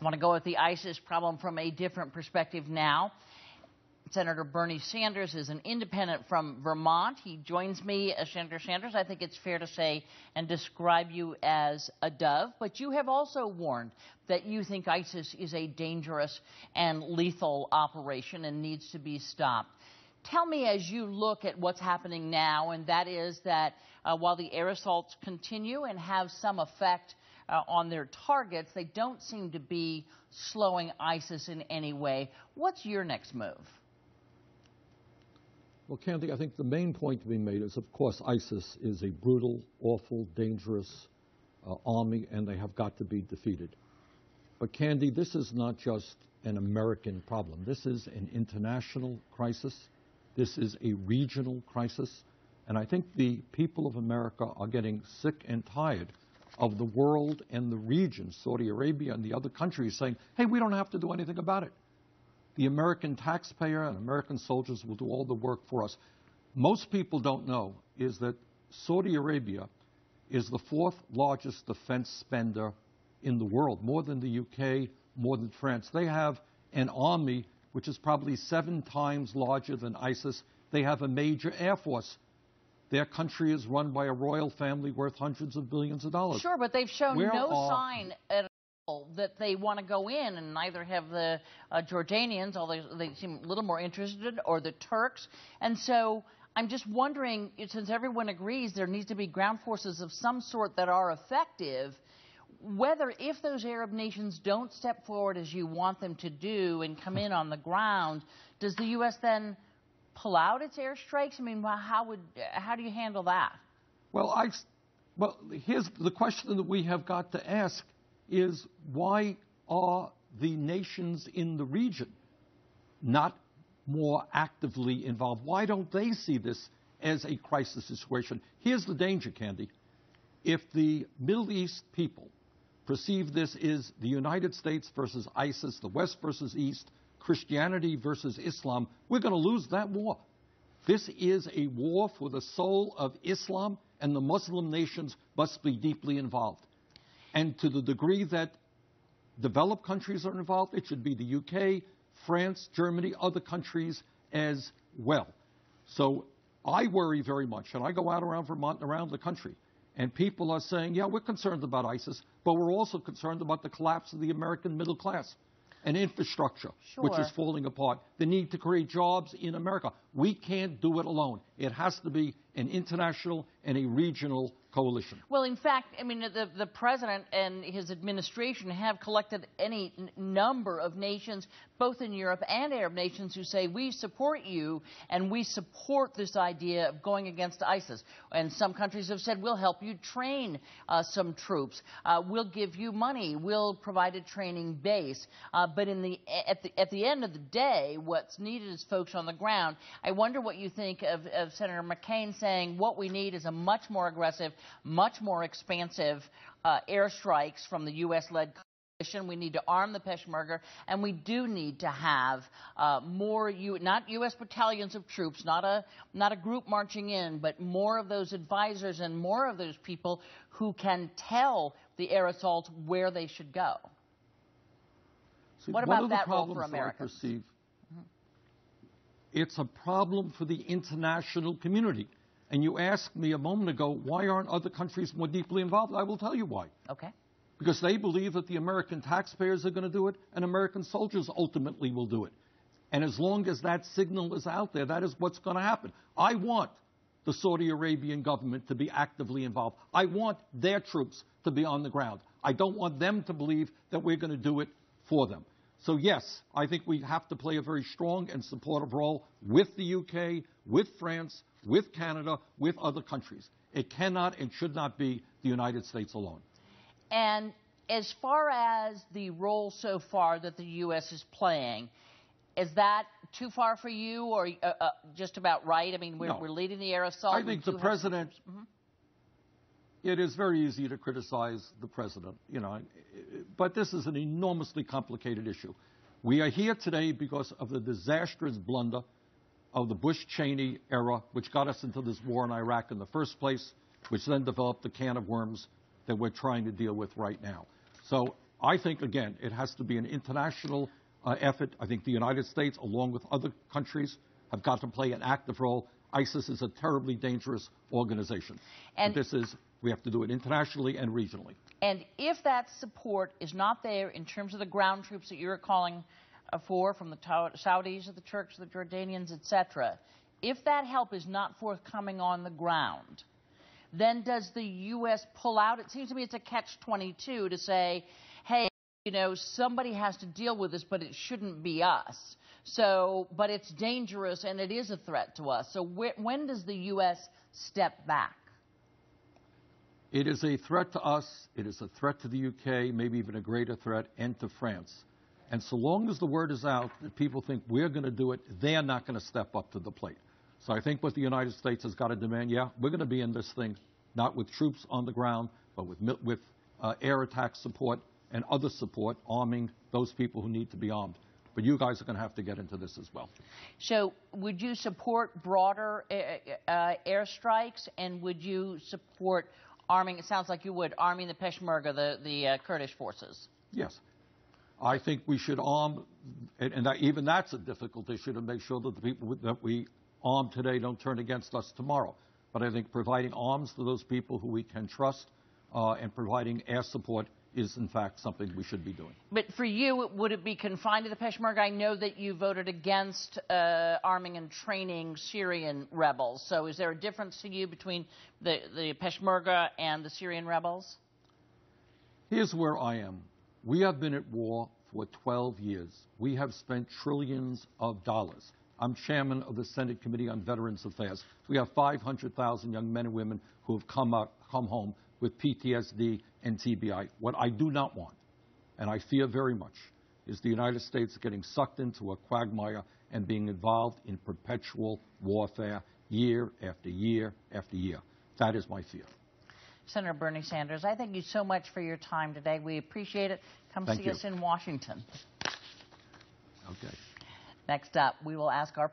I want to go at the ISIS problem from a different perspective now. Senator Bernie Sanders is an independent from Vermont. He joins me as Senator Sanders. I think it's fair to say and describe you as a dove, but you have also warned that you think ISIS is a dangerous and lethal operation and needs to be stopped. Tell me, as you look at what's happening now, and that is that while the air assaults continue and have some effect on their targets, they don't seem to be slowing ISIS in any way. What's your next move? Well, Candy, I think the main point to be made is, of course, ISIS is a brutal, awful, dangerous army, and they have got to be defeated. But, Candy, this is not just an American problem. This is an international crisis. This is a regional crisis. And I think the people of America are getting sick and tired of the world and the region, Saudi Arabia and the other countries, saying, hey, we don't have to do anything about it. The American taxpayer and American soldiers will do all the work for us. Most people don't know is that Saudi Arabia is the fourth largest defense spender in the world, more than the UK, more than France. They have an army which is probably 7 times larger than ISIS. They have a major air force. Their country is run by a royal family worth hundreds of billions of dollars. Sure, but they've shown no sign at all that they want to go in, and neither have the Jordanians, although they seem a little more interested, or the Turks. And so I'm just wondering, since everyone agrees there needs to be ground forces of some sort that are effective, whether if those Arab nations don't step forward as you want them to do and come in on the ground, does the U.S. then pull out its airstrikes? I mean, how do you handle that? Well, here's the question that we have got to ask is, why are the nations in the region not more actively involved? Why don't they see this as a crisis situation? Here's the danger, Candy. If the Middle East people perceive this as the United States versus ISIS, the West versus East, Christianity versus Islam, we're going to lose that war. This is a war for the soul of Islam, and the Muslim nations must be deeply involved. And to the degree that developed countries are involved, it should be the UK, France, Germany, other countries as well. So I worry very much, and I go out around Vermont and around the country, and people are saying, yeah, we're concerned about ISIS, but we're also concerned about the collapse of the American middle class and infrastructure, which is falling apart, the need to create jobs in America. We can't do it alone. It has to be an international and a regional coalition. Well, in fact, I mean, the president and his administration have collected any number of nations, both in Europe and Arab nations, who say, we support you and we support this idea of going against ISIS. And some countries have said, we'll help you train some troops. We'll give you money. We'll provide a training base. But at the end of the day, what's needed is folks on the ground. I wonder what you think of Senator McCain saying what we need is a much more aggressive, much more expansive airstrikes from the U.S.-led coalition. We need to arm the Peshmerga, and we do need to have more, not U.S. battalions of troops, not a group marching in, but more of those advisors and more of those people who can tell the air assaults where they should go. See, what about that role for America? It's a problem for the international community. And you asked me a moment ago, why aren't other countries more deeply involved? I will tell you why. Okay. Because they believe that the American taxpayers are going to do it, and American soldiers ultimately will do it. And as long as that signal is out there, that is what's going to happen. I want the Saudi Arabian government to be actively involved. I want their troops to be on the ground. I don't want them to believe that we're going to do it for them. So yes, I think we have to play a very strong and supportive role with the UK, with France, with Canada, with other countries. It cannot and should not be the United States alone. And as far as the role so far that the U.S. is playing, is that too far for you, or just about right? I mean, we're leading the air assault. I think the president... It is very easy to criticize the president, but this is an enormously complicated issue. We are here today because of the disastrous blunder of the Bush-Cheney era, which got us into this war in Iraq in the first place, which then developed the can of worms that we're trying to deal with right now. So I think, again, it has to be an international effort. I think the United States, along with other countries, have got to play an active role. ISIS is a terribly dangerous organization. And we have to do it internationally and regionally. And if that support is not there in terms of the ground troops that you're calling for, from the Saudis, the Turks, the Jordanians, etc., if that help is not forthcoming on the ground, then does the U.S. pull out? It seems to me it's a catch-22 to say, hey, you know, somebody has to deal with this, but it shouldn't be us. So, but it's dangerous and it is a threat to us. So when does the U.S. step back? It is a threat to us. It is a threat to the UK, maybe even a greater threat, and to France. And so long as the word is out that people think we're going to do it, they're not going to step up to the plate. So I think what the United States has got to demand, yeah, we're going to be in this thing, not with troops on the ground, but with air attack support and other support, arming those people who need to be armed. But you guys are going to have to get into this as well. So would you support broader airstrikes, and would you support arming, it sounds like you would, arming the Peshmerga, the Kurdish forces? Yes. I think we should arm, and even that's a difficult issue, to make sure that the people that we arm today don't turn against us tomorrow. But I think providing arms to those people who we can trust and providing air support is, in fact, something we should be doing. But for you, would it be confined to the Peshmerga? I know that you voted against arming and training Syrian rebels. So is there a difference to you between the Peshmerga and the Syrian rebels? Here's where I am. We have been at war for 12 years. We have spent trillions of dollars. I'm chairman of the Senate Committee on Veterans Affairs. We have 500,000 young men and women who have come home with PTSD and TBI. What I do not want, and I fear very much, is the United States getting sucked into a quagmire and being involved in perpetual warfare year after year after year. That is my fear. Senator Bernie Sanders, I thank you so much for your time today. We appreciate it. Come see us in Washington. Okay. Next up, we will ask our